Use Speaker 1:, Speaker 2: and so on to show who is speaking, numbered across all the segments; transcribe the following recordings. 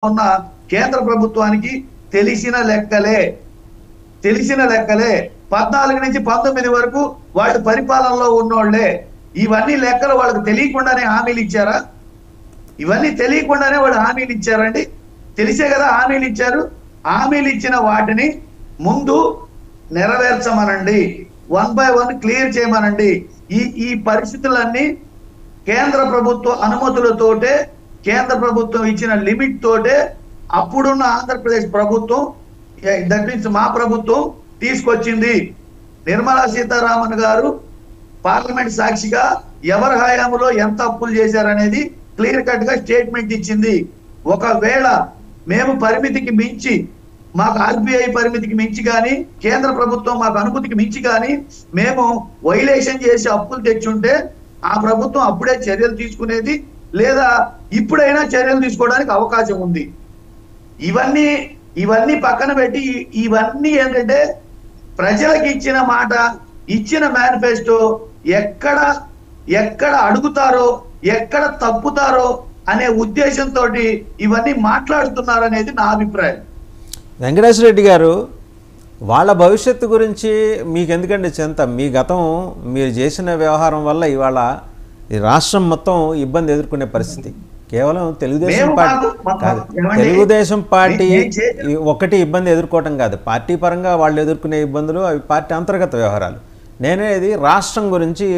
Speaker 1: ఉన్న కేంద్ర ప్రభుత్వానికి తెలిసిన లెక్కలే 14 నుంచి 19 వరకు వాళ్ళు పరిపాలనలో ఉన్నోళ్లే. ఇవన్నీ లెక్కలు వాళ్ళకి తెలియకుండానే హామీలు ఇచ్చారా? ఇవన్నీ తెలియకుండానే వాళ్ళు హామీలు ఇచ్చారండి. తెలిసే కదా హామీలు ఇచ్చారు. హామీలు ఇచ్చిన వాటిని ముందు నెరవేర్చమనండి, 1 by 1 క్లియర్ చేయమనండి. ఈ పరిస్థితులన్నీ కేంద్ర ప్రభుత్వ అనుమతులతోటే, కేంద్ర ప్రభుత్వం ఇచ్చిన లిమిట్ తోటే అప్పుడున్న ఆంధ్రప్రదేశ్ ప్రభుత్వం, దట్ మీన్స్ మా ప్రభుత్వం తీసుకొచ్చింది. నిర్మలా సీతారామన్ గారు పార్లమెంట్ సాక్షిగా ఎవరి హయాంలో ఎంత అప్పులు చేశారనేది క్లియర్ కట్ గా స్టేట్మెంట్ ఇచ్చింది. ఒకవేళ మేము పరిమితికి మించి, మాకు ఆర్బీఐ పరిమితికి మించి కానీ, కేంద్ర ప్రభుత్వం మాకు అనుమతికి మించి కానీ మేము వైలేషన్ చేసి అప్పులు తెచ్చుంటే ఆ ప్రభుత్వం అప్పుడే చర్యలు తీసుకునేది, లేదా ఇప్పుడైనా చర్యలు తీసుకోవడానికి అవకాశం ఉంది. ఇవన్నీ పక్కన పెట్టి ఇవన్నీ ఏంటంటే ప్రజలకు ఇచ్చిన మాట, ఇచ్చిన మేనిఫెస్టో ఎక్కడ అడుగుతారో, ఎక్కడ తప్పుతారో అనే ఉద్దేశంతో ఇవన్నీ మాట్లాడుతున్నారనేది నా అభిప్రాయం.
Speaker 2: వెంకటేశ్వర రెడ్డి గారు, వాళ్ళ భవిష్యత్తు గురించి మీకు ఎందుకంటే చింత? మీ గతం, మీరు చేసిన వ్యవహారం వల్ల ఇవాళ ఈ రాష్ట్రం మొత్తం ఇబ్బంది ఎదుర్కొనే పరిస్థితి. కేవలం తెలుగుదేశం పార్టీ కాదు, తెలుగుదేశం పార్టీ ఒకటి ఇబ్బంది ఎదుర్కోవటం కాదు, పార్టీ పరంగా వాళ్ళు ఎదుర్కొనే ఇబ్బందులు అవి పార్టీ అంతర్గత వ్యవహారాలు. నేనేది రాష్ట్రం గురించి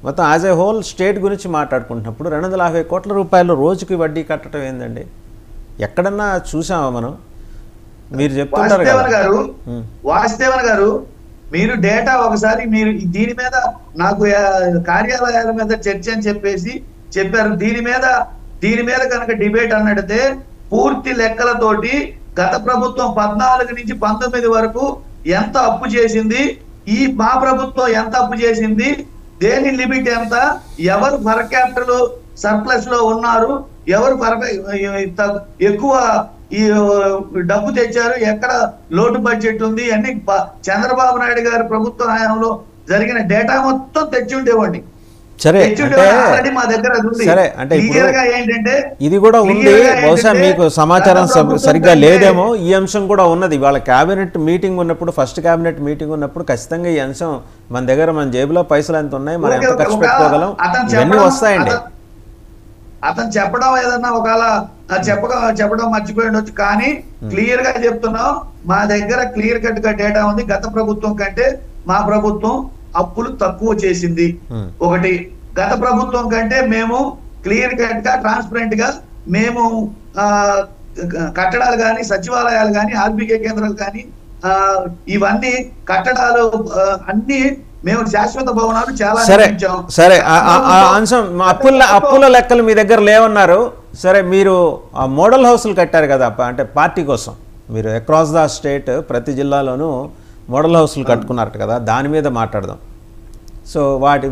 Speaker 2: మొత్తం యాజ్ ఏ హోల్ స్టేట్ గురించి మాట్లాడుకుంటున్నప్పుడు 250 కోట్ల రూపాయలు రోజుకి వడ్డీ కట్టడం ఏందండి? ఎక్కడన్నా చూసామా మనం? మీరు చెప్తుంటారు
Speaker 1: వాసుదేవన్ గారు, మీరు డేటా ఒకసారి మీరు దీని మీద నాకు కార్యాలయాల మీద చర్చ అని చెప్పారు. దీని మీద కనుక డిబేట్ అన్నట్టే పూర్తి లెక్కలతోటి గత ప్రభుత్వం 14 నుంచి 19 వరకు ఎంత అప్పు చేసింది, ఈ మా ప్రభుత్వం ఎంత అప్పు చేసింది, దేని లిమిట్ ఎంత, ఎవరు పర్ క్యాపిటల్ సర్ప్లస్ లో ఉన్నారు, ఎవరు ఎక్కువ ఈ డబ్బు తెచ్చారు, ఎక్కడ లోటు బడ్జెట్ ఉంది అన్ని చంద్రబాబు నాయుడు గారి ప్రభుత్వ హయాంలో జరిగిన డేటా మొత్తం తెచ్చి ఉండేవాడిని.
Speaker 2: సరే,
Speaker 1: మా దగ్గర
Speaker 2: ఏంటంటే ఇది కూడా ఉంది. బహుశా మీకు సమాచారం సరిగ్గా లేదేమో. ఈ అంశం కూడా ఉన్నది. వాళ్ళ కేబినెట్ మీటింగ్ ఉన్నప్పుడు, ఫస్ట్ కేబినెట్ మీటింగ్ ఉన్నప్పుడు ఖచ్చితంగా ఈ అంశం మన దగ్గర, మన జేబులో పైసలు ఎంత ఉన్నాయి, మనం ఎంత ఖర్చు పెట్టుకోగలం, ఇవన్నీ వస్తాయండి.
Speaker 1: అతను చెప్పడం ఏదన్నా ఒకవేళ చెప్పడం మర్చిపోయి ఉండొచ్చు, కానీ క్లియర్ గా చెప్తున్నాం, మా దగ్గర క్లియర్ కట్ గా డేటా ఉంది. గత ప్రభుత్వం కంటే మా ప్రభుత్వం అప్పులు తక్కువ చేసింది. ఒకటి, గత ప్రభుత్వం కంటే మేము క్లియర్ కట్ గా ట్రాన్స్పరెంట్ గా మేము కట్టడాలు కానీ, సచివాలయాలు కానీ, ఆర్బీకే కేంద్రాలు కానీ, ఇవన్నీ కట్టడాలు అన్ని మేము శాశ్వత భవనాలు చాలా.
Speaker 2: సరే, అంశం అప్పుల లెక్కలు మీ దగ్గర లేవన్నారు. సరే, మీరు మోడల్ హౌస్లు కట్టారు కదా, అంటే పార్టీ కోసం మీరు అక్రాస్ ద స్టేట్ ప్రతి జిల్లాలోనూ మోడల్ హౌస్లు కట్టుకున్నారట కదా, దాని మీద మాట్లాడదాం. సో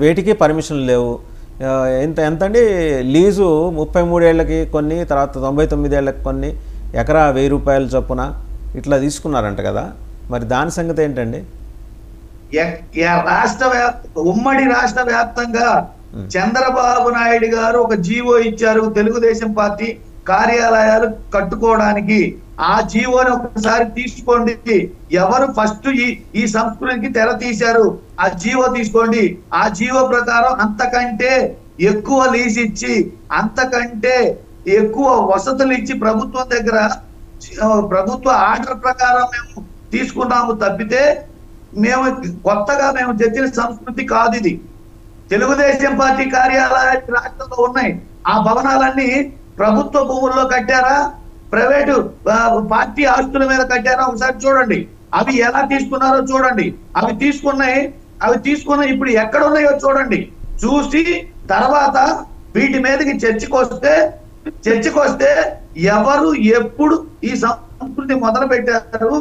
Speaker 2: వేటికి పర్మిషన్లు లేవు. ఎంతండి లీజు? 33 ఏళ్ళకి కొన్ని, తర్వాత 99 ఏళ్ళకి కొన్ని, ఎకరా 1000 రూపాయల చొప్పున ఇట్లా తీసుకున్నారంట కదా. మరి దాని సంగతి ఏంటండి?
Speaker 1: ఉమ్మడి రాష్ట్ర వ్యాప్తంగా చంద్రబాబు నాయుడు గారు ఒక జీవో ఇచ్చారు తెలుగుదేశం పార్టీ కార్యాలయాలు కట్టుకోవడానికి. ఆ జీవోని ఒకసారి తీసుకోండి. ఎవరు ఫస్ట్ ఈ సంస్కృతికి తెర తీశారు, ఆ జీవో తీసుకోండి. ఆ జీవో ప్రకారం అంతకంటే ఎక్కువ లీజ్ ఇచ్చి, అంతకంటే ఎక్కువ వసతులు ఇచ్చి ప్రభుత్వం దగ్గర ప్రభుత్వ ఆర్డర్ ప్రకారం మేము తీసుకున్నాము తప్పితే మేము కొత్తగా మేము తెచ్చిన సంస్కృతి కాదు ఇది. తెలుగుదేశం పార్టీ కార్యాలయాలు రాష్ట్రంలో ఉన్నాయి. ఆ భవనాలన్నీ ప్రభుత్వ భూముల్లో కట్టారా, ప్రైవేటు పార్టీ ఆస్తుల మీద కట్టారా ఒకసారి చూడండి. అవి ఎలా తీసుకున్నారో చూడండి. అవి తీసుకున్న ఇప్పుడు ఎక్కడ ఉన్నాయో చూడండి. చూసి తర్వాత వీటి మీదకి చర్చకు వస్తే ఎవరు ఎప్పుడు ఈ సంస్కృతి మొదలు పెట్టారు,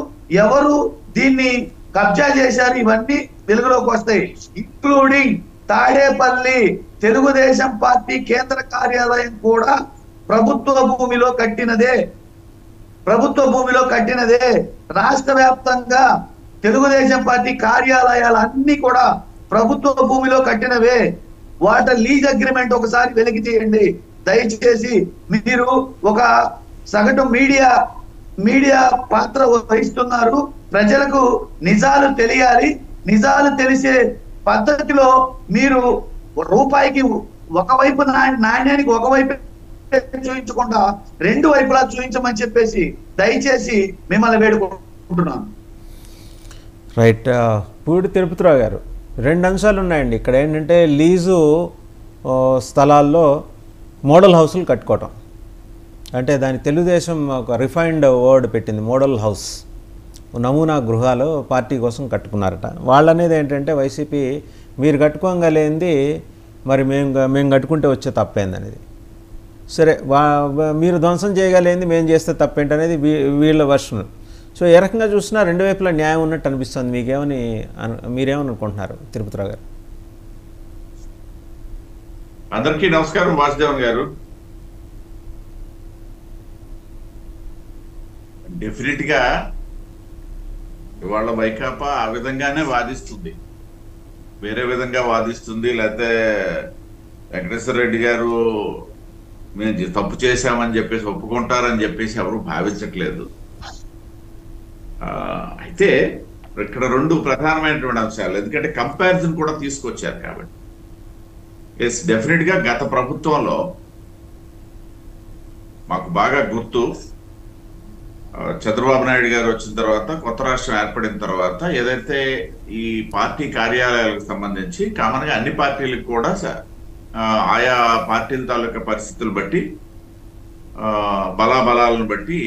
Speaker 1: ఎవరు దీన్ని కబ్జా చేశారు, ఇవన్నీ వెలుగులోకి వస్తాయి. ఇంక్లూడింగ్ తాడేపల్లి తెలుగుదేశం పార్టీ కేంద్ర కార్యాలయం కూడా ప్రభుత్వ భూమిలో కట్టినదే. రాష్ట్ర వ్యాప్తంగా తెలుగుదేశం పార్టీ కార్యాలయాలు అన్ని కూడా ప్రభుత్వ భూమిలో కట్టినవే. వాటి లీజ్ అగ్రిమెంట్ ఒకసారి వెలికి తీయండి దయచేసి. మీరు ఒక సగటు మీడియా పాత్ర వహిస్తున్నారు. ప్రజలకు నిజాలు తెలియాలి. నిజాలు తెలిసే పద్ధతిలో మీరు రూపాయికి ఒకవైపు నాణ్యానికి ఒకవైపు చూపించకుండా రెండు వైపులా చూపించమని చెప్పేసి దయచేసి మిమ్మల్ని వేడుకుంటున్నాను.
Speaker 2: రైట్. పూడి తిరుపతిరావు గారు, 2 అంశాలు ఉన్నాయండి ఇక్కడ. ఏంటంటే లీజు స్థలాల్లో మోడల్ హౌస్లు కట్టుకోవటం, అంటే దాని తెలుగుదేశం ఒక రిఫైన్డ్ వర్డ్ పెట్టింది, మోడల్ హౌస్, నమూనా గృహాలు పార్టీ కోసం కట్టుకున్నారట. వాళ్ళనేది ఏంటంటే వైసీపీ మీరు కట్టుకోగలేంది మరి మేము కట్టుకుంటే వచ్చే తప్పేందనేది. సరే, మీరు ధ్వంసం చేయగలేంది మేము చేస్తే తప్పేంటనేది వీళ్ళ వర్షన్. సో ఏ రకంగా చూసినా రెండు వైపులా న్యాయం ఉన్నట్టు అనిపిస్తుంది. మీరేమని అనుకుంటున్నారు తిరుపతిరావు గారు?
Speaker 3: అందరికీ నమస్కారం. వాసుదేవన్ గారు, డెఫినెట్ గా ఇవాళ వైకాపా ఆ విధంగానే వాదిస్తుంది, వేరే విధంగా వాదిస్తుంది. లేకపోతే వెంకటేశ్వర రెడ్డి గారు మేము తప్పు చేశామని చెప్పేసి ఒప్పుకుంటారని చెప్పేసి ఎవరు భావించట్లేదు. అయితే ఇక్కడ 2 ప్రధానమైనటువంటి అంశాలు, ఎందుకంటే కంపారిజన్ కూడా తీసుకొచ్చారు కాబట్టి. ఎస్, డెఫినెట్ గా గత ప్రభుత్వంలో మాకు బాగా గుర్తు, చంద్రబాబు నాయుడు గారు వచ్చిన తర్వాత, కొత్త రాష్ట్రం ఏర్పడిన తర్వాత ఏదైతే ఈ పార్టీ కార్యాలయాలకు సంబంధించి కామన్ గా అన్ని పార్టీలకు కూడా ఆయా పార్టీల తాలూకా పరిస్థితులు బట్టి, బలాబలాలను బట్టి